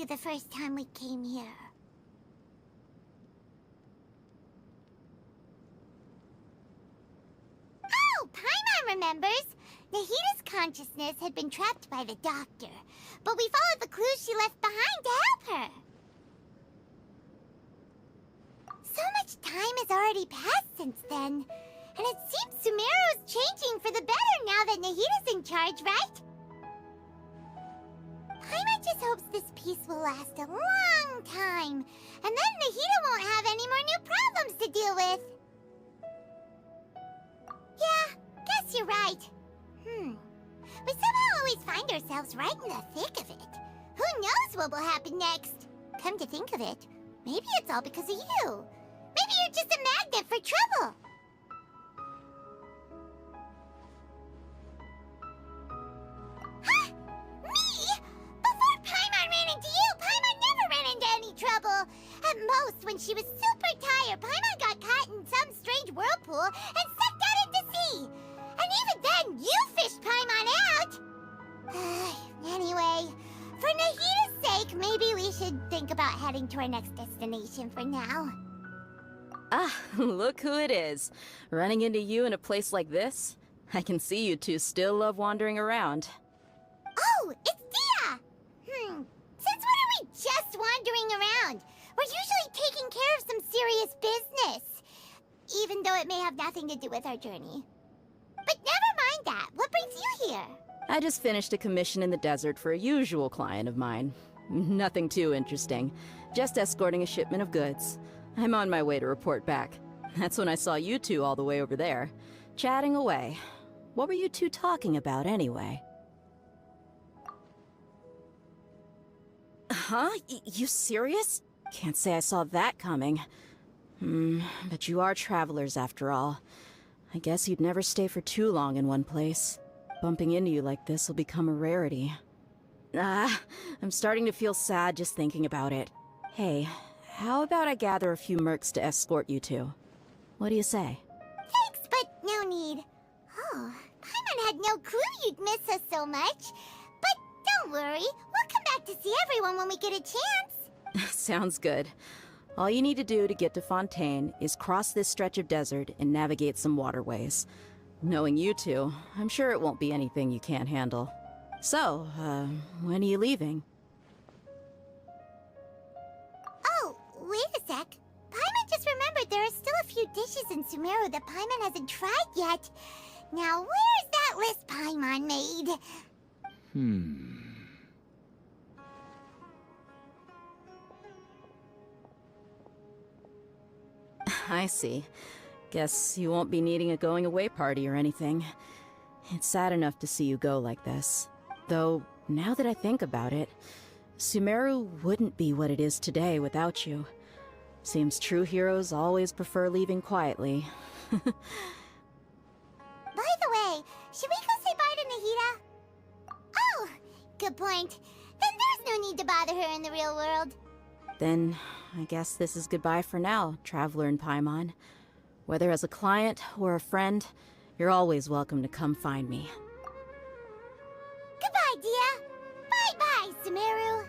the first time we came here. Oh, Paimon remembers! Nahita's consciousness had been trapped by the doctor, but we followed the clues she left behind to help her. So much time has already passed since then, and it seems Sumeru's changing for the better now that Nahita's in charge, right? Paimon just hopes this peace will last a long time, and then Nahita won't have any more new problems to deal with. Yeah, guess you're right. We somehow always find ourselves right in the thick of it. Who knows what will happen next? Come to think of it, maybe it's all because of you. Maybe you're just a magnet for trouble. Huh? Me? Before Paimon ran into you, Paimon never ran into any trouble. At most, when she was super tired, Paimon got caught in some strange whirlpool and sucked out into sea. And even then, you fished Paimon out! Anyway, for Nahita's sake, maybe we should think about heading to our next destination for now. Ah, look who it is. Running into you in a place like this? I can see you two still love wandering around. Oh, it's Dia! Since when are we just wandering around? We're usually taking care of some serious business. Even though it may have nothing to do with our journey. But never mind that. What brings you here? I just finished a commission in the desert for a usual client of mine. Nothing too interesting. Just escorting a shipment of goods. I'm on my way to report back. That's when I saw you two all the way over there, chatting away. What were you two talking about anyway? Huh? You serious? Can't say I saw that coming. But you are travelers after all. I guess you'd never stay for too long in one place. Bumping into you like this will become a rarity. I'm starting to feel sad just thinking about it. Hey, how about I gather a few mercs to escort you two? What do you say? Thanks, but no need. Oh, Paimon had no clue you'd miss us so much. But don't worry, we'll come back to see everyone when we get a chance. Sounds good. All you need to do to get to Fontaine is cross this stretch of desert and navigate some waterways. Knowing you two, I'm sure it won't be anything you can't handle. So, when are you leaving? Oh, wait a sec. Paimon just remembered there are still a few dishes in Sumeru that Paimon hasn't tried yet. Now, where's that list Paimon made? I see. Guess you won't be needing a going-away party or anything. It's sad enough to see you go like this. Though, now that I think about it, Sumeru wouldn't be what it is today without you. Seems true heroes always prefer leaving quietly. By the way, should we go say bye to Nahita? Oh, good point. Then there's no need to bother her in the real world. Then, I guess this is goodbye for now, Traveler in Paimon. Whether as a client or a friend, you're always welcome to come find me. Goodbye, Dia. Bye-bye, Sumeru.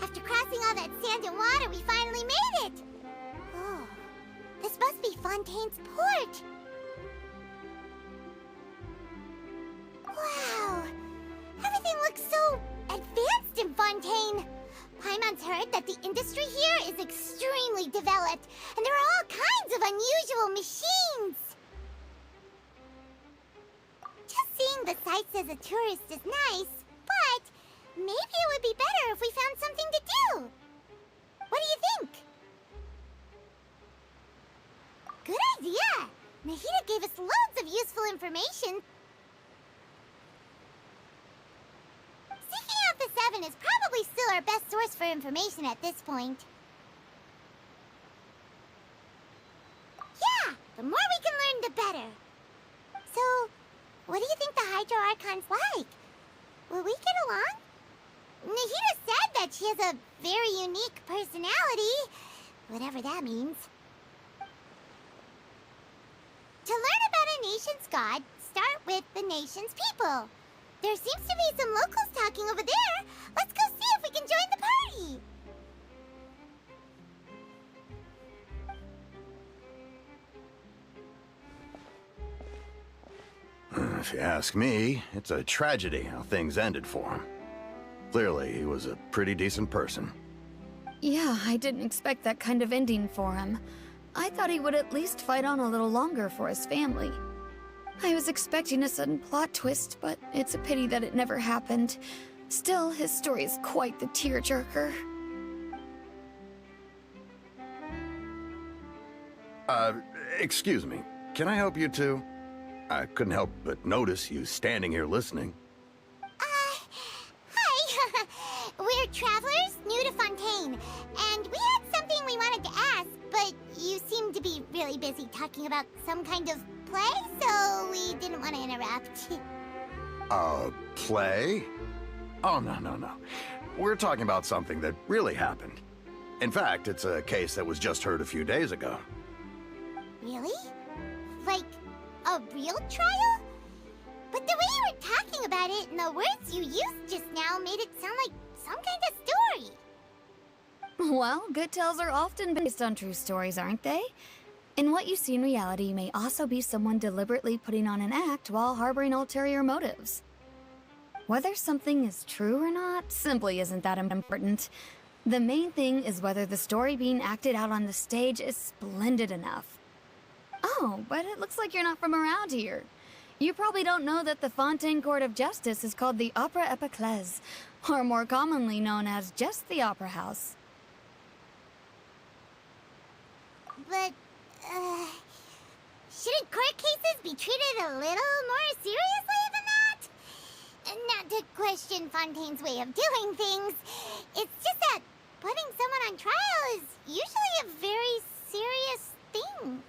After crossing all that sand and water, we finally made it! Oh, this must be Fontaine's port! Wow! Everything looks so advanced in Fontaine! Paimon's heard that the industry here is extremely developed, and there are all kinds of unusual machines! Just seeing the sights as a tourist is nice, but maybe it would be better if we found something to do. What do you think? Good idea! Nahida gave us loads of useful information. Seeking out the Seven is probably still our best source for information at this point. Yeah, the more we can learn, the better. So, what do you think the Hydro Archon's like? Will we get along? Nahida said that she has a very unique personality, whatever that means. To learn about a nation's god, start with the nation's people. There seems to be some locals talking over there. Let's go see if we can join the party. If you ask me, it's a tragedy how things ended for him. Clearly, he was a pretty decent person. Yeah, I didn't expect that kind of ending for him. I thought he would at least fight on a little longer for his family. I was expecting a sudden plot twist, but it's a pity that it never happened. Still, his story is quite the tearjerker. Excuse me. Can I help you two? I couldn't help but notice you standing here listening. Hi. We're travelers new to Fontaine, and we had something we wanted to ask, but you seem to be really busy talking about some kind of play, so we didn't want to interrupt. Play? Oh, no. We're talking about something that really happened. In fact, it's a case that was just heard a few days ago. Really? Like, a real trial? But the way you were talking about it and the words you used just now made it sound like some kind of story. Well, good tales are often based on true stories, aren't they? And what you see in reality may also be someone deliberately putting on an act while harboring ulterior motives. Whether something is true or not simply isn't that important. The main thing is whether the story being acted out on the stage is splendid enough. Oh, but it looks like you're not from around here. You probably don't know that the Fontaine Court of Justice is called the Opera Epiclese, or more commonly known as just the Opera House. But, shouldn't court cases be treated a little more seriously than that? Not to question Fontaine's way of doing things. It's just that putting someone on trial is usually a very serious thing.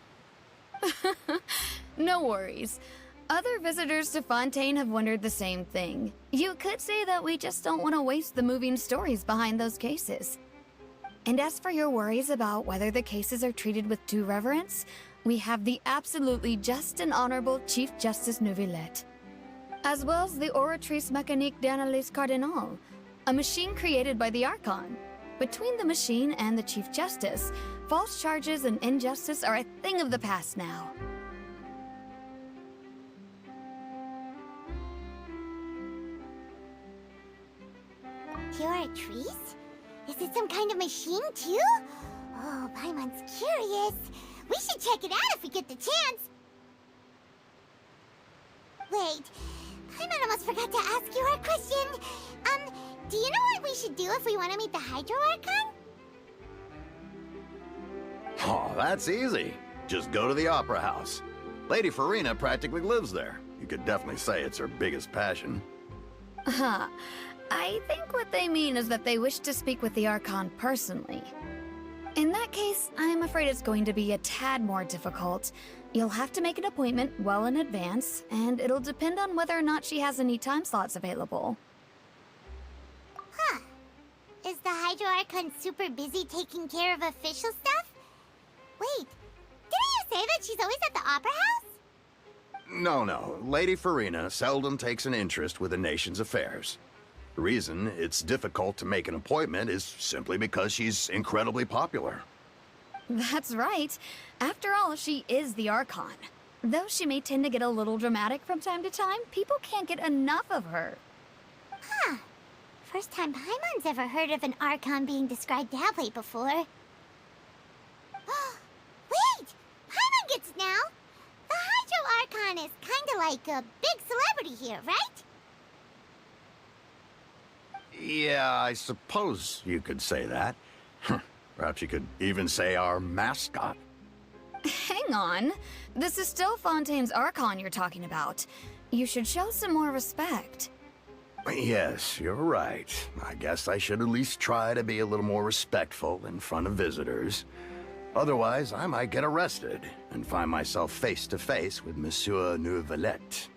No worries. Other visitors to Fontaine have wondered the same thing. You could say that we just don't want to waste the moving stories behind those cases. And as for your worries about whether the cases are treated with due reverence, we have the absolutely just and honorable Chief Justice Neuvillette, as well as the Oratrice Mécanique d'Analyse Cardinal, a machine created by the Archon. Between the machine and the Chief Justice, false charges and injustice are a thing of the past now. Oratrice? Is it some kind of machine, too? Oh, Paimon's curious. We should check it out if we get the chance. Wait, Paimon almost forgot to ask you our question. Do you know what we should do if we want to meet the Hydro Archon? Oh, that's easy. Just go to the Opera House. Lady Farina practically lives there. You could definitely say it's her biggest passion. Huh. I think what they mean is that they wish to speak with the Archon personally. In that case, I'm afraid it's going to be a tad more difficult. You'll have to make an appointment well in advance, and it'll depend on whether or not she has any time slots available. Is the Hydro Archon super busy taking care of official stuff? Wait, didn't you say that she's always at the Opera House? No. Lady Farina seldom takes an interest with the nation's affairs. The reason it's difficult to make an appointment is simply because she's incredibly popular. That's right. After all, she is the Archon. Though she may tend to get a little dramatic from time to time, people can't get enough of her. Huh. First time Paimon's ever heard of an Archon being described that way before. Wait! Paimon gets it now! The Hydro Archon is kinda like a big celebrity here, right? Yeah, I suppose you could say that. Perhaps you could even say our mascot. Hang on. This is still Fontaine's Archon you're talking about. You should show some more respect. Yes, you're right. I guess I should at least try to be a little more respectful in front of visitors. Otherwise, I might get arrested and find myself face to face with Monsieur Neuvillette.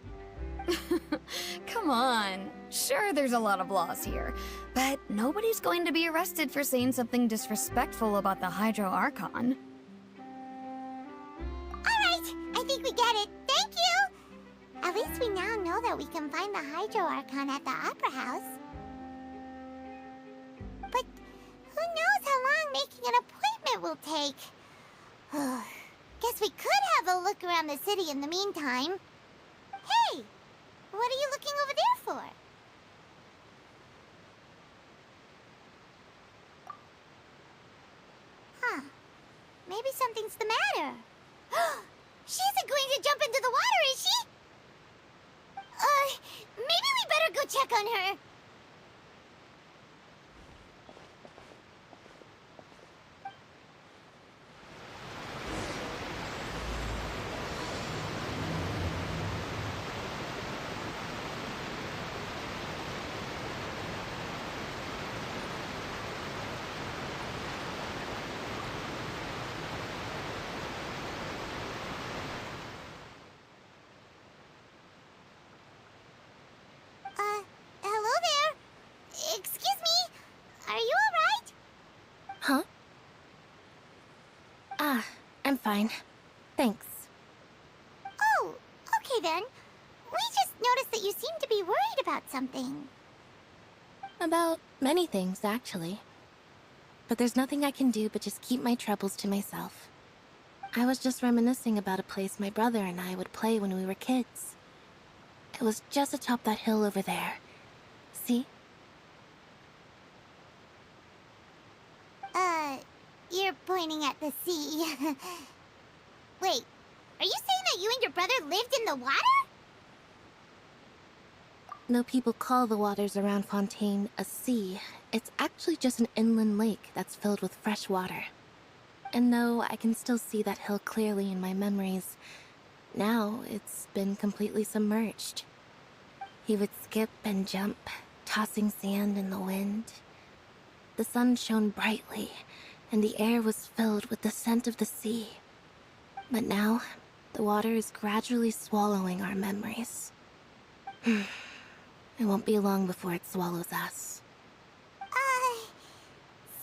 Come on. Sure, there's a lot of laws here, but nobody's going to be arrested for saying something disrespectful about the Hydro Archon. Alright, I think we get it. Thank you! At least we now know that we can find the Hydro Archon at the Opera House. But who knows how long making an appointment will take? Guess we could have a look around the city in the meantime. Hey! What are you looking over there for? Huh. Maybe something's the matter. She isn't going to jump into the water, is she? Maybe we better go check on her. Hello there. Excuse me. Are you alright? Huh? I'm fine. Thanks. Oh, okay then. We just noticed that you seem to be worried about something. About many things, actually. But there's nothing I can do but just keep my troubles to myself. I was just reminiscing about a place my brother and I would play when we were kids. It was just atop that hill over there. See? You're pointing at the sea. Wait, are you saying that you and your brother lived in the water? No people call the waters around Fontaine a sea. It's actually just an inland lake that's filled with fresh water. And though I can still see that hill clearly in my memories, now it's been completely submerged. He would skip and jump, tossing sand in the wind. The sun shone brightly, and the air was filled with the scent of the sea. But now, the water is gradually swallowing our memories. It won't be long before it swallows us.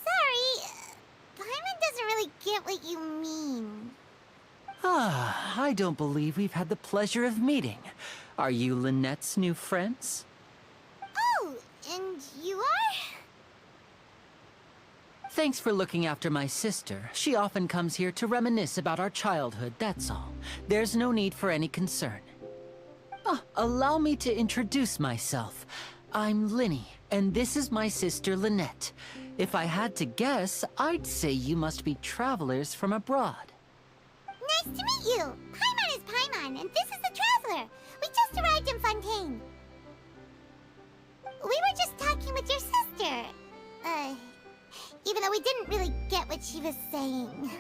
Sorry. Paimon doesn't really get what you mean. I don't believe we've had the pleasure of meeting. Are you Lynette's new friends? Oh, and you are? Thanks for looking after my sister. She often comes here to reminisce about our childhood, that's all. There's no need for any concern. Allow me to introduce myself. I'm Linny, and this is my sister Lynette. If I had to guess, I'd say you must be travelers from abroad. Nice to meet you. Paimon is Paimon, and this is the Traveler. We just arrived in Fontaine. We were just talking with your sister. Even though we didn't really get what she was saying.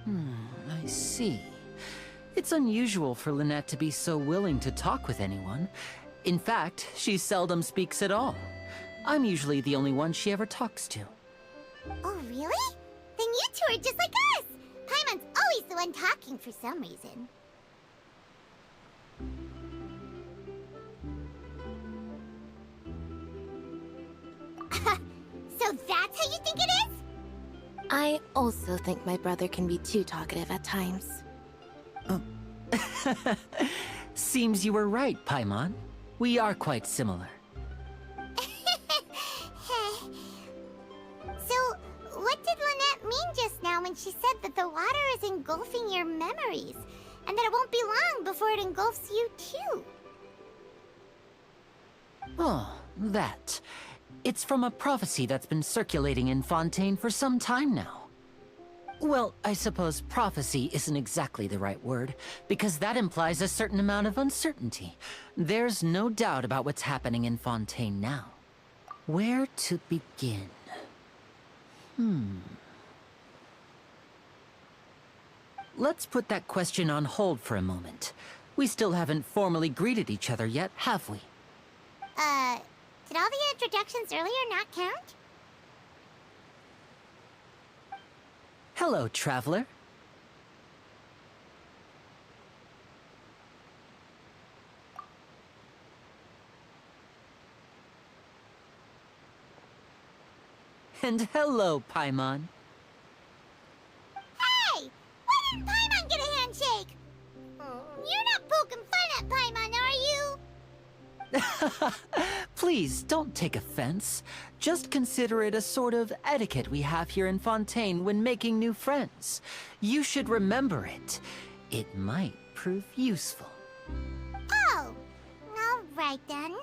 I see. It's unusual for Lynette to be so willing to talk with anyone. In fact, she seldom speaks at all. I'm usually the only one she ever talks to. Oh, really? Then you two are just like us. Paimon's always the one talking for some reason. So that's how you think it is? I also think my brother can be too talkative at times. Seems you were right, Paimon. We are quite similar. So, what did Lynette mean just now when she said that the water is engulfing your memories? And that it won't be long before it engulfs you too? Oh, that. It's from a prophecy that's been circulating in Fontaine for some time now. Well, I suppose prophecy isn't exactly the right word, because that implies a certain amount of uncertainty. There's no doubt about what's happening in Fontaine now. Where to begin? Let's put that question on hold for a moment. We still haven't formally greeted each other yet, have we? Did all the introductions earlier not count? Hello, traveler. And hello, Paimon. Hey! Why didn't Paimon get a handshake? You're not poking fun at Paimon, are you? Please, don't take offense. Just consider it a sort of etiquette we have here in Fontaine when making new friends. You should remember it. It might prove useful. Oh, all right then.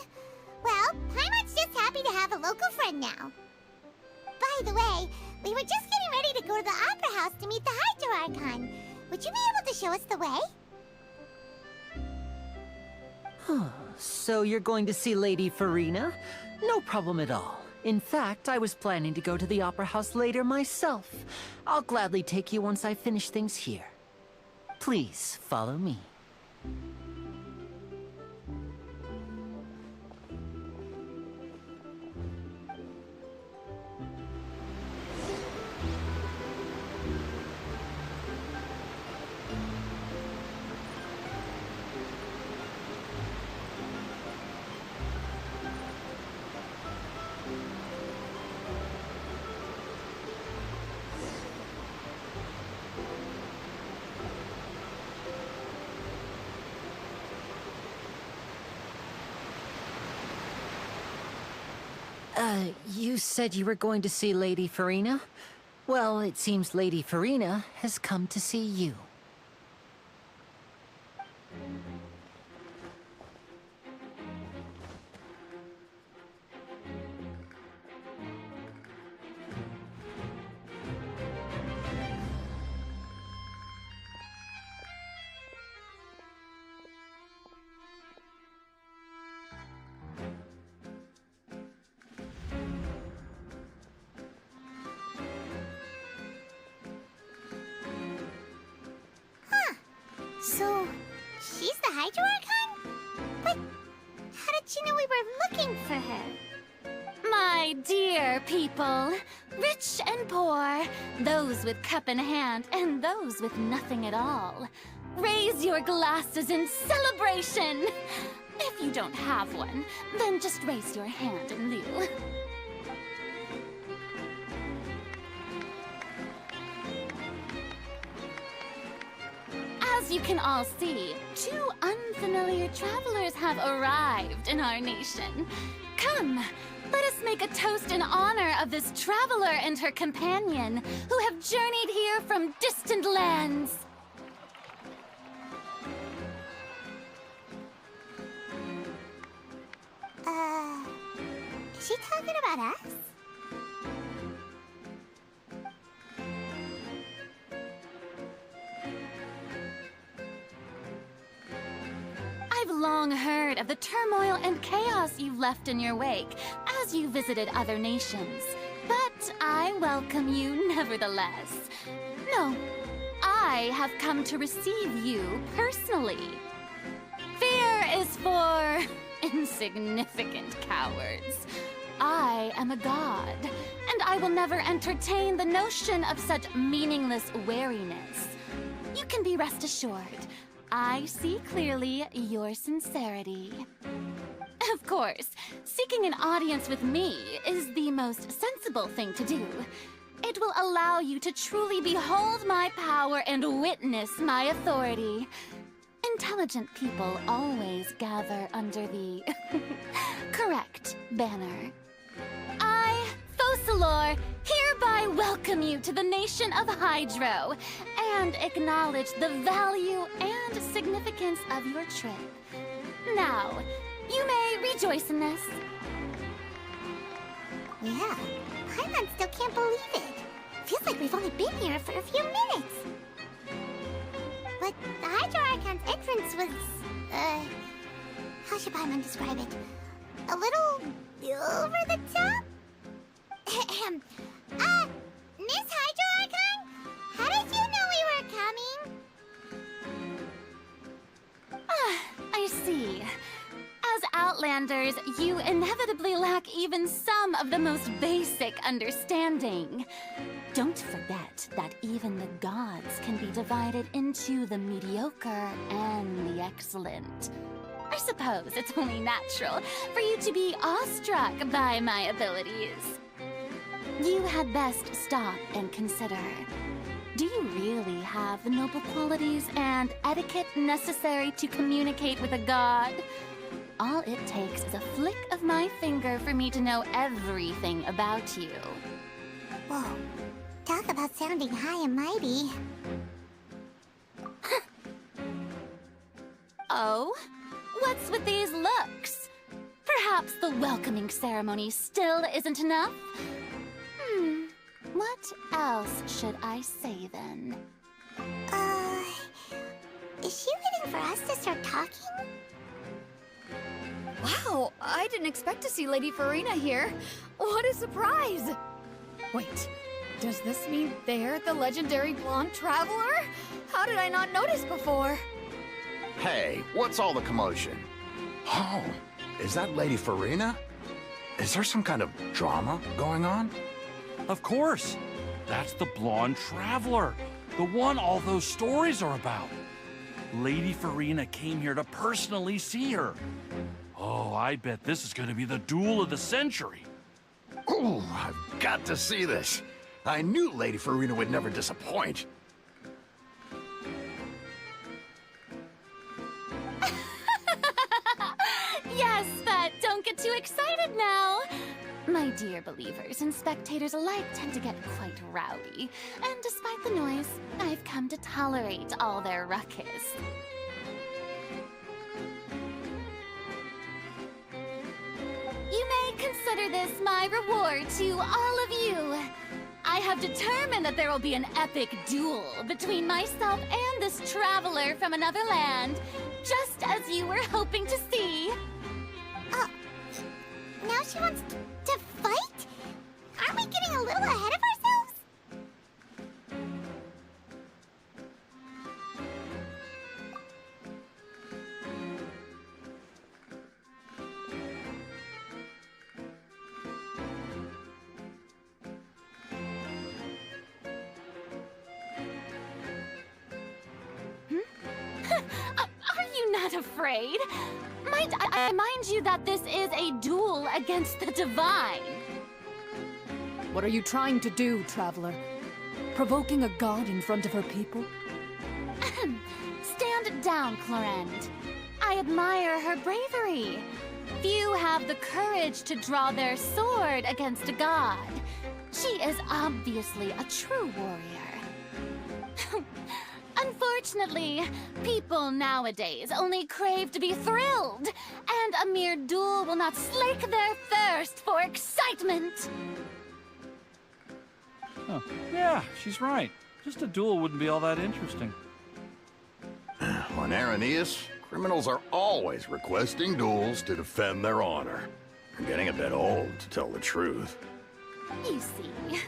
Well, Paimon's just happy to have a local friend now. By the way, we were just getting ready to go to the Opera House to meet the Hydro Archon. Would you be able to show us the way? So you're going to see Lady Farina? No problem at all. In fact, I was planning to go to the Opera House later myself. I'll gladly take you once I finish things here. Please, follow me. You said you were going to see Lady Farina? Well, it seems Lady Farina has come to see you. So, she's the Hydro Archon? But how did she know we were looking for her? My dear people, rich and poor, those with cup in hand and those with nothing at all, raise your glasses in celebration! If you don't have one, then just raise your hand in lieu. As you can all see, two unfamiliar travelers have arrived in our nation. Come, let us make a toast in honor of this traveler and her companion who have journeyed here from distant lands. Is she talking about us? I've long heard of the turmoil and chaos you've left in your wake as you visited other nations. But I welcome you nevertheless. No, I have come to receive you personally. Fear is for insignificant cowards. I am a god, and I will never entertain the notion of such meaningless wariness. You can be rest assured, I see clearly your sincerity. Of course, seeking an audience with me is the most sensible thing to do. It will allow you to truly behold my power and witness my authority. Intelligent people always gather under the correct banner. I, Focalor, hereby welcome you to the nation of Hydro and acknowledge the value and significance of your trip. Now, you may rejoice in this. Yeah, Paimon still can't believe it. Feels like we've only been here for a few minutes. But the Hydro Archon's entrance was, how should Paimon describe it? A little over the top? Miss Hydro Archon? How did you know we were coming? I see. As Outlanders, you inevitably lack even some of the most basic understanding. Don't forget that even the gods can be divided into the mediocre and the excellent. I suppose it's only natural for you to be awestruck by my abilities. You had best stop and consider. Do you really have the noble qualities and etiquette necessary to communicate with a god? All it takes is a flick of my finger for me to know everything about you. Whoa, talk about sounding high and mighty. Oh? What's with these looks? Perhaps the welcoming ceremony still isn't enough? What else should I say then? Is she waiting for us to start talking? Wow, I didn't expect to see Lady Farina here. What a surprise! Wait, does this mean they're the legendary blonde traveler? How did I not notice before? Hey, what's all the commotion? Oh, is that Lady Farina? Is there some kind of drama going on? Of course. That's the blonde traveler. The one all those stories are about. Lady Farina came here to personally see her. Oh, I bet this is going to be the duel of the century. Ooh, I've got to see this. I knew Lady Farina would never disappoint. Yes, but don't get too excited now. My dear believers and spectators alike tend to get quite rowdy, and despite the noise, I've come to tolerate all their ruckus. You may consider this my reward to all of you. I have determined that there will be an epic duel between myself and this traveler from another land, just as you were hoping to see. Now she wants to fight? Aren't we getting a little ahead of ourselves? Are you not afraid? Might I remind you that this is a duel against the divine? What are you trying to do, traveler? Provoking a god in front of her people? Stand down, Clorend. I admire her bravery. Few have the courage to draw their sword against a god. She is obviously a true warrior. Unfortunately, people nowadays only crave to be thrilled, and a mere duel will not slake their thirst for excitement. Oh, yeah, she's right. Just a duel wouldn't be all that interesting. On Araneus, criminals are always requesting duels to defend their honor. They're getting a bit old, to tell the truth. You see.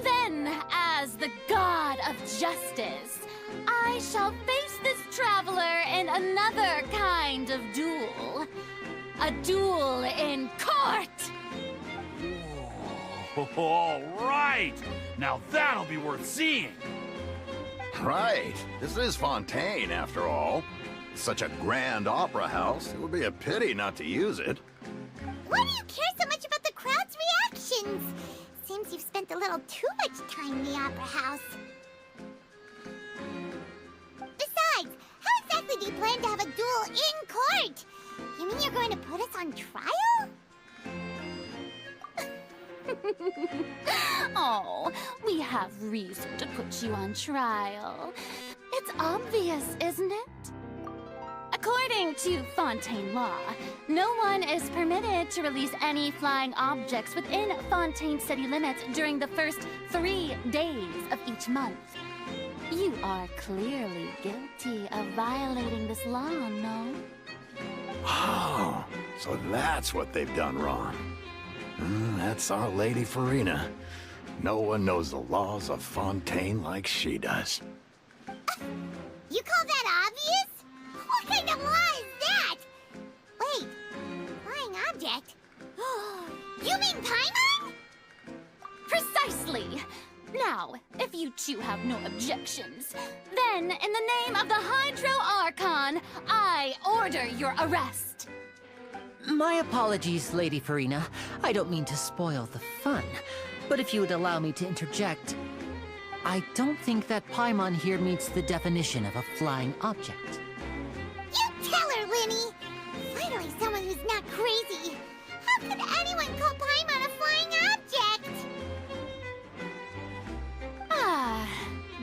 Then, as the god of justice, I shall face this traveler in another kind of duel. A duel in court! Whoa, all right! Now that'll be worth seeing! Right. This is Fontaine, after all. such a grand opera house. It would be a pity not to use it. Why do you care so much about the crowd's reactions? Seems you've spent a little too much time in the opera house. Besides, how exactly do you plan to have a duel in court? You mean you're going to put us on trial? Oh, we have reason to put you on trial. It's obvious, isn't it? According to Fontaine law, no one is permitted to release any flying objects within Fontaine city limits during the first 3 days of each month. You are clearly guilty of violating this law, no? Oh, so that's what they've done wrong. That's our Lady Farina. No one knows the laws of Fontaine like she does. You call that obvious? What kind of law is that? Wait, flying object? You mean Paimon? Precisely! Now, if you two have no objections, then in the name of the Hydro Archon, I order your arrest. My apologies, Lady Farina. I don't mean to spoil the fun, but if you would allow me to interject, I don't think that Paimon here meets the definition of a flying object. You tell her, Linny! Finally someone who's not crazy. How could anyone call Paimon a flying object? Ah,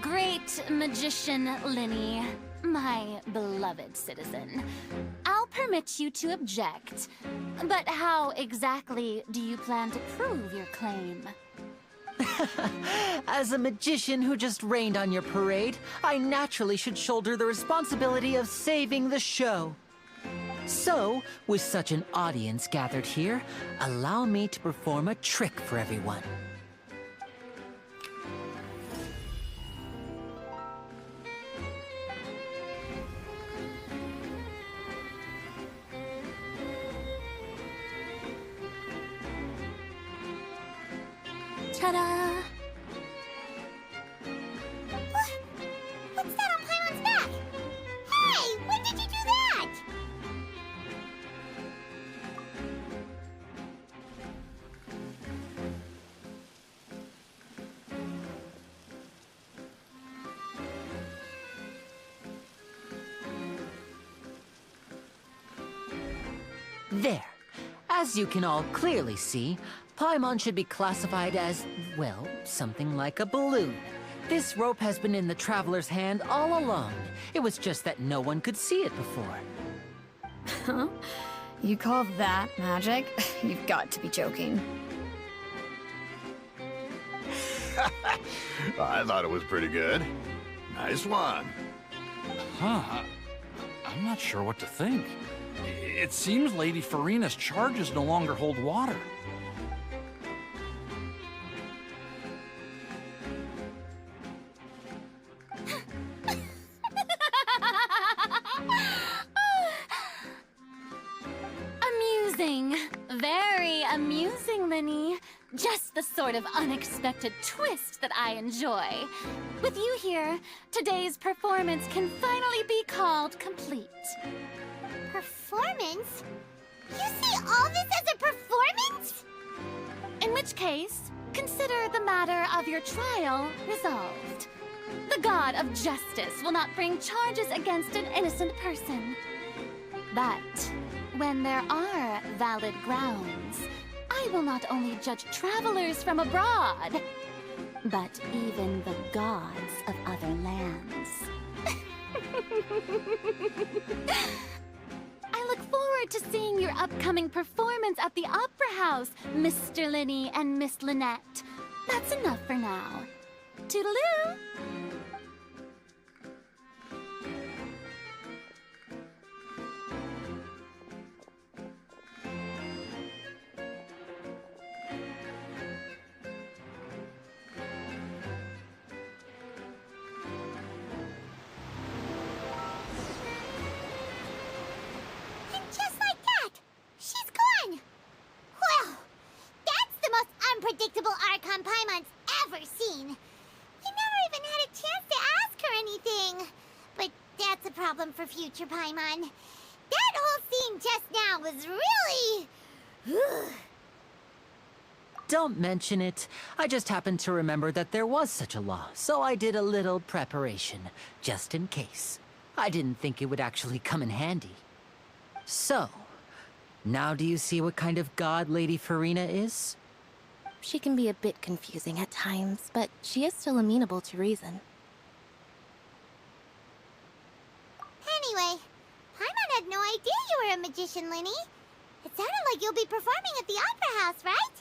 great magician Linny, my beloved citizen. I'll permit you to object, but how exactly do you plan to prove your claim? As a magician who just rained on your parade, I naturally should shoulder the responsibility of saving the show. So, with such an audience gathered here, allow me to perform a trick for everyone. Ta-da! What's that on Paimon's back? Hey, when did you do that? There. As you can all clearly see, Paimon should be classified as, well, something like a balloon. This rope has been in the Traveler's hand all along. It was just that no one could see it before. Huh? You call that magic? You've got to be joking. I thought it was pretty good. Nice one. Huh. I'm not sure what to think. It seems Lady Farina's charges no longer hold water. Amusing. Very amusing, Linny. Just the sort of unexpected twist that I enjoy. With you here, today's performance can finally be called complete. Performance? You see all this as a performance? In which case, consider the matter of your trial resolved. The god of justice will not bring charges against an innocent person. But when there are valid grounds, I will not only judge travelers from abroad, but even the gods of other lands. I look forward to seeing your upcoming performance at the Opera House, Mr. Linny and Miss Lynette. That's enough for now. Toodaloo! Just like that, she's gone. Well, that's the most unpredictable Archon Paimon's ever seen. You never even had a chance to ask her anything. But that's a problem for future Paimon. That whole scene just now was really... Don't mention it. I just happened to remember that there was such a law, so I did a little preparation, just in case. I didn't think it would actually come in handy. So, now do you see what kind of god Lady Farina is? She can be a bit confusing at times, but she is still amenable to reason. Anyway, Paimon had no idea you were a magician, Linny. It sounded like you'll be performing at the Opera House, right?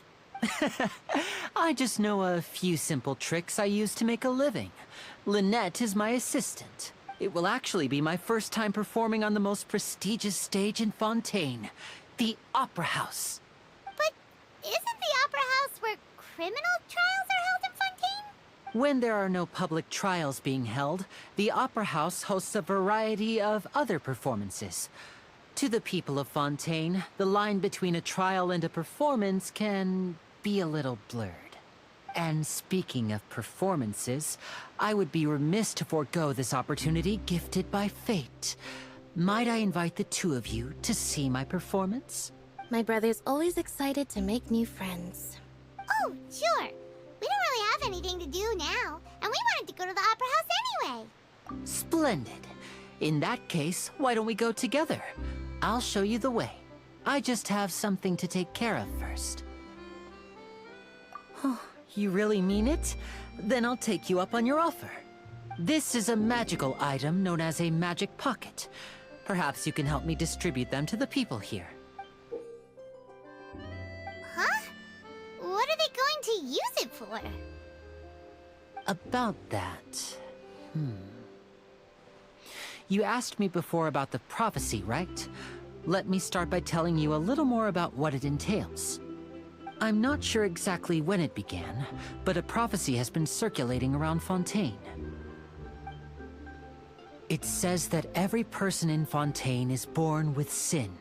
I just know a few simple tricks I use to make a living. Lynette is my assistant. It will actually be my first time performing on the most prestigious stage in Fontaine, the Opera House. But isn't the Opera House where criminal trials are held in Fontaine? When there are no public trials being held, the Opera House hosts a variety of other performances. To the people of Fontaine, the line between a trial and a performance can be a little blurred. And speaking of performances, I would be remiss to forego this opportunity gifted by fate. Might I invite the two of you to see my performance? My brother's always excited to make new friends. Oh, sure. We don't really have anything to do now, and we wanted to go to the Opera House anyway. Splendid. In that case, why don't we go together? I'll show you the way. I just have something to take care of first. You really mean it? Then I'll take you up on your offer. This is a magical item known as a magic pocket. Perhaps you can help me distribute them to the people here. Huh? What are they going to use it for? About that... You asked me before about the prophecy, right? Let me start by telling you a little more about what it entails. I'm not sure exactly when it began, but a prophecy has been circulating around Fontaine. It says that every person in Fontaine is born with sin.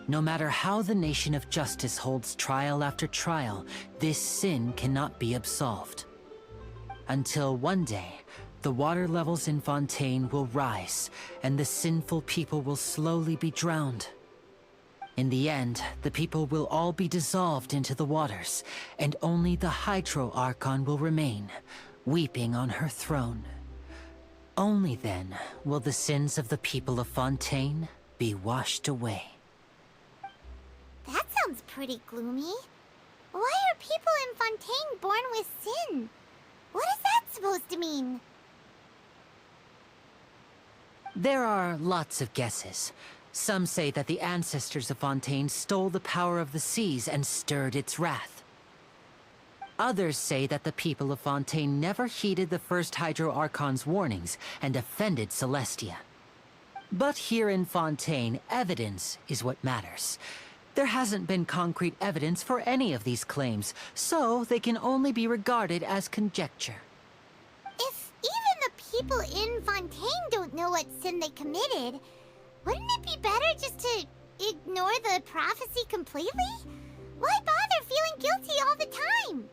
No matter how the nation of justice holds trial after trial, this sin cannot be absolved. Until one day, the water levels in Fontaine will rise, and the sinful people will slowly be drowned. In the end, the people will all be dissolved into the waters, and only the Hydro Archon will remain, weeping on her throne. Only then will the sins of the people of Fontaine be washed away. That sounds pretty gloomy. Why are people in Fontaine born with sin? What is that supposed to mean? There are lots of guesses. Some say that the ancestors of Fontaine stole the power of the seas and stirred its wrath. Others say that the people of Fontaine never heeded the first Hydro Archon's warnings and offended Celestia. But here in Fontaine, evidence is what matters. There hasn't been concrete evidence for any of these claims, so they can only be regarded as conjecture. If even the people in Fontaine don't know what sin they committed, wouldn't it be better just to ignore the prophecy completely? Why bother feeling guilty all the time?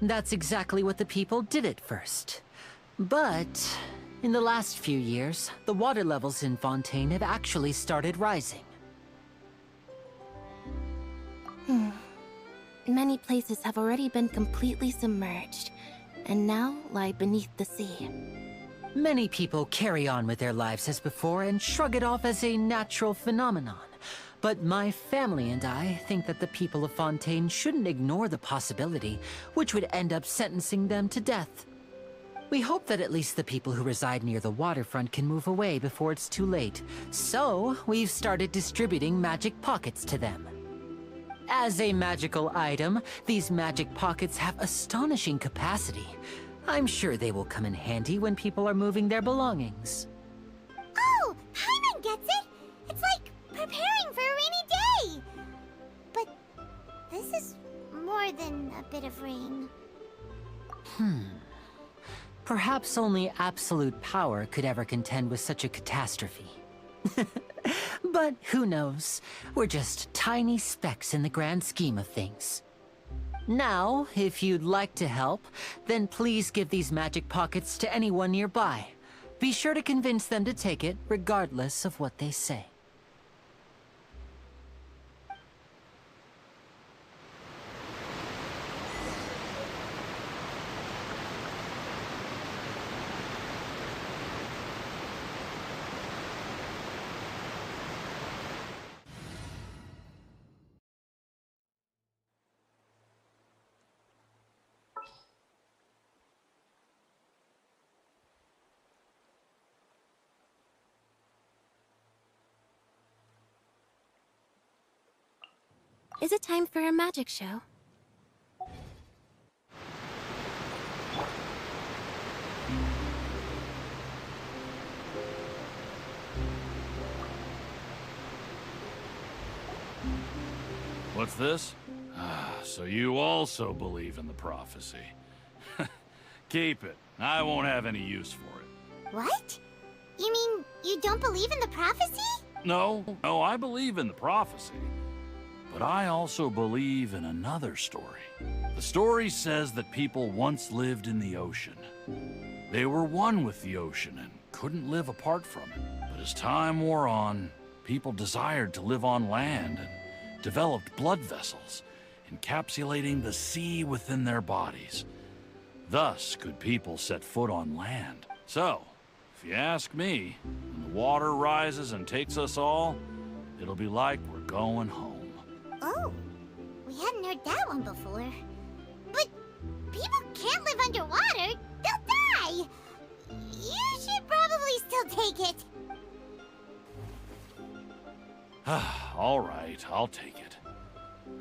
That's exactly what the people did at first. But in the last few years, the water levels in Fontaine have actually started rising. Many places have already been completely submerged, and now lie beneath the sea. Many people carry on with their lives as before and shrug it off as a natural phenomenon. But my family and I think that the people of Fontaine shouldn't ignore the possibility, which would end up sentencing them to death. We hope that at least the people who reside near the waterfront can move away before it's too late. So, we've started distributing magic pockets to them. As a magical item, these magic pockets have astonishing capacity. I'm sure they will come in handy when people are moving their belongings. Oh, Paimon gets it! It's like preparing for a rainy day! But this is more than a bit of rain. Perhaps only absolute power could ever contend with such a catastrophe. But who knows? We're just tiny specks in the grand scheme of things. Now, if you'd like to help, then please give these magic pockets to anyone nearby. Be sure to convince them to take it, regardless of what they say. Is it time for a magic show? What's this? So you also believe in the prophecy. Keep it. I won't have any use for it. What? You mean you don't believe in the prophecy? No, I believe in the prophecy. But I also believe in another story. The story says that people once lived in the ocean. They were one with the ocean and couldn't live apart from it. But as time wore on, people desired to live on land and developed blood vessels, encapsulating the sea within their bodies. Thus could people set foot on land. So, if you ask me, when the water rises and takes us all, it'll be like we're going home. Oh, we hadn't heard that one before. But people can't live underwater. They'll die. You should probably still take it. All right, I'll take it.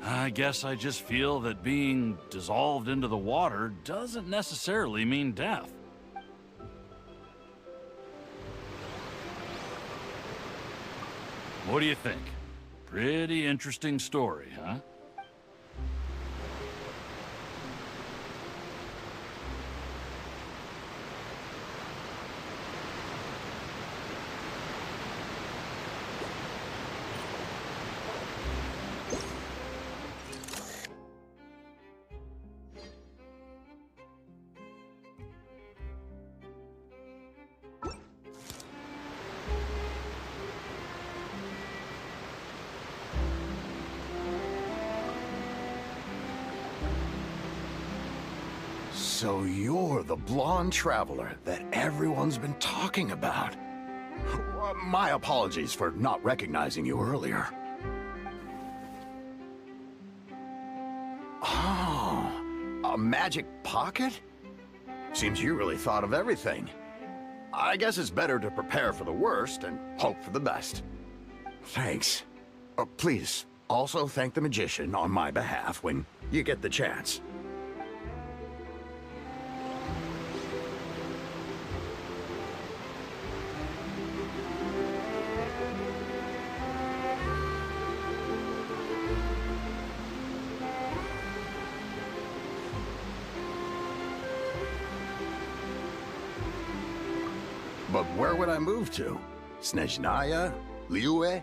I guess I just feel that being dissolved into the water doesn't necessarily mean death. What do you think? Pretty interesting story, huh? So you're the blonde traveler that everyone's been talking about. My apologies for not recognizing you earlier. Oh, a magic pocket? Seems you really thought of everything. I guess it's better to prepare for the worst and hope for the best. Thanks. Please, also thank the magician on my behalf when you get the chance. But where would I move to? Snezhnaya? Liyue?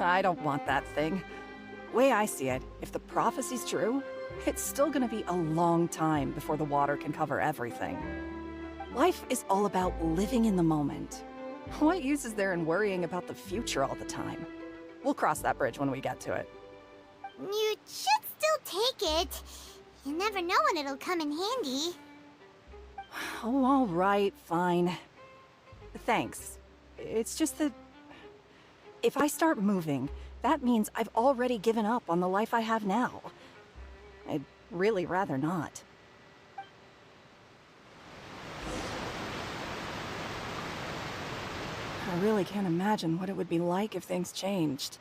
I don't want that thing. Way I see it, if the prophecy's true, it's still gonna be a long time before the water can cover everything. Life is all about living in the moment. What use is there in worrying about the future all the time? We'll cross that bridge when we get to it. You should still take it. You never know when it'll come in handy. Oh, all right, fine. Thanks. It's just that if I start moving, that means I've already given up on the life I have now. I'd really rather not. I really can't imagine what it would be like if things changed.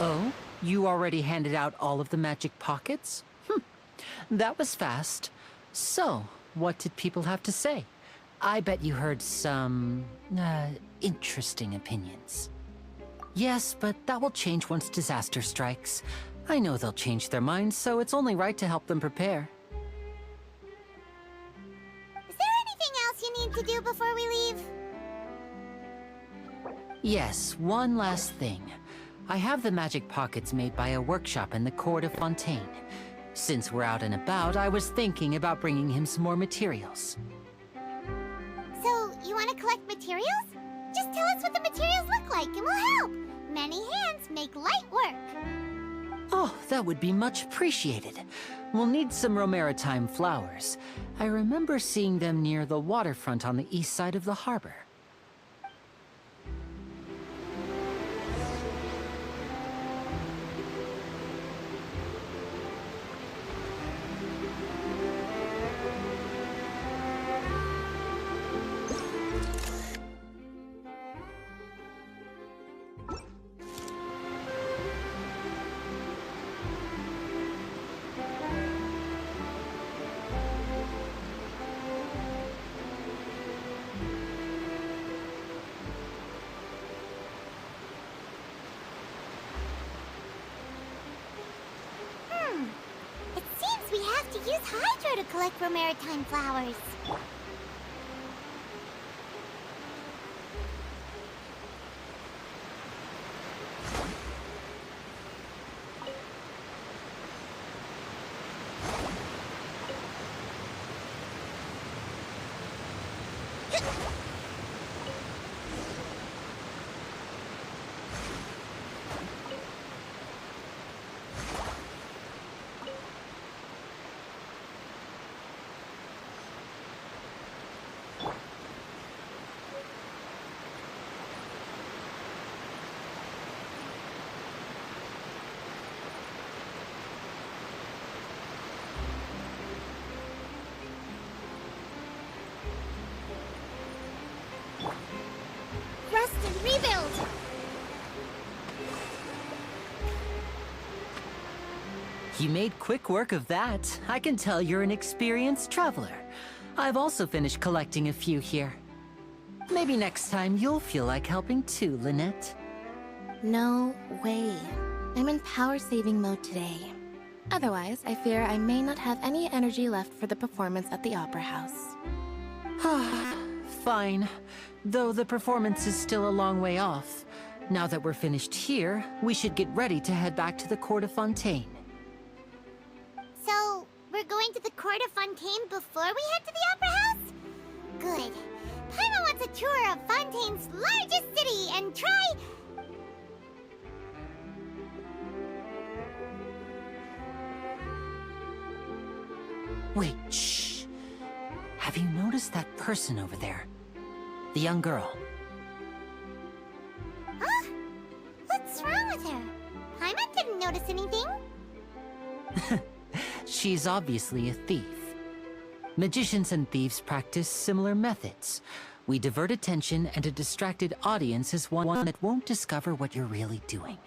Oh? You already handed out all of the magic pockets? That was fast. So, what did people have to say? I bet you heard some, interesting opinions. Yes, but that will change once disaster strikes. I know they'll change their minds, so it's only right to help them prepare. Is there anything else you need to do before we leave? Yes, one last thing. I have the magic pockets made by a workshop in the court of Fontaine. Since we're out and about, I was thinking about bringing him some more materials. So, you want to collect materials? Just tell us what the materials look like and we'll help. Many hands make light work. Oh, that would be much appreciated. We'll need some Romaritime flowers. I remember seeing them near the waterfront on the east side of the harbor. It seems we have to use Hydro to collect Romaritime flowers. Rest and rebuild! You made quick work of that. I can tell you're an experienced traveler. I've also finished collecting a few here. Maybe next time you'll feel like helping too, Lynette. No way. I'm in power-saving mode today. Otherwise, I fear I may not have any energy left for the performance at the Opera House. Fine. Though the performance is still a long way off. Now that we're finished here, we should get ready to head back to the court of Fontaine. So, we're going to the court of Fontaine before we head to the Opera House? Good. Paimon wants a tour of Fontaine's largest city and try... Wait, shh. Have you noticed that person over there? The young girl. Huh? What's wrong with her? Paimon didn't notice anything. She's obviously a thief. Magicians and thieves practice similar methods. We divert attention, and a distracted audience is one that won't discover what you're really doing.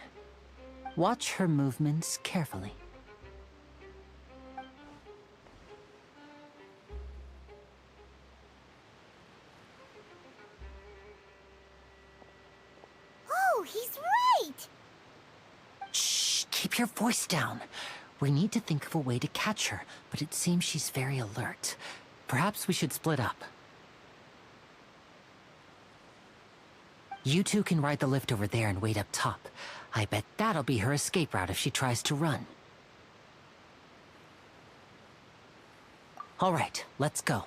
Watch her movements carefully. Oh, he's right! Shh! Keep your voice down. We need to think of a way to catch her, but it seems she's very alert. Perhaps we should split up. You two can ride the lift over there and wait up top. I bet that'll be her escape route if she tries to run. All right, let's go.